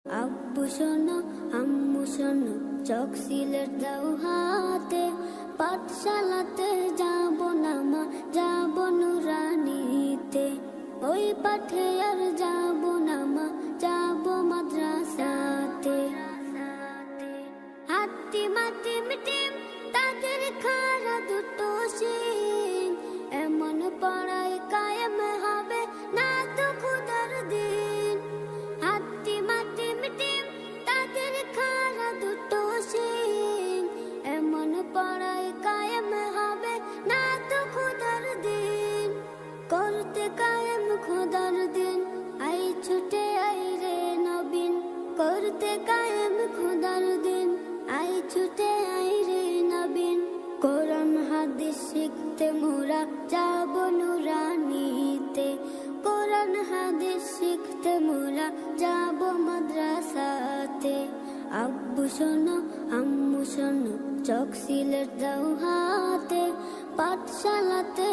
আব্বু শোনো আম্মু শোনো, চোখ সিলেট দাও হাতে, পাঠশালাতে যাব না মা, যাব নুরানিতে। ওই পাঠে আর যাব না মা, যাব মাদ্রাসাতে। হাতি মাতি মিটিম তাদের খারা দুটো শিং, এমন পড়াই কায়েম হবে না তো খুদার দিন। হাতি মাতি মিটিম তাদের খারা দুটো শিং, এমন পড়াই কায়েম হবে না তো খুদার দিন। করতে কায়েম খুদার দিন, আই ছুটে আই রে নবীন। করতে কায়েম খুদার দিন, আই ছুটে আই রে নবীন। কোরআন হাদিস শিখতে মোরা যাব নুরানিতে। কোরআন হাদিস শিখতে মোরা যাব মাদ্রাসাতে। আব্বু শোনো আম্মু শোনো, চোখ সিলেট দাও হাতে, পাঠশালাতে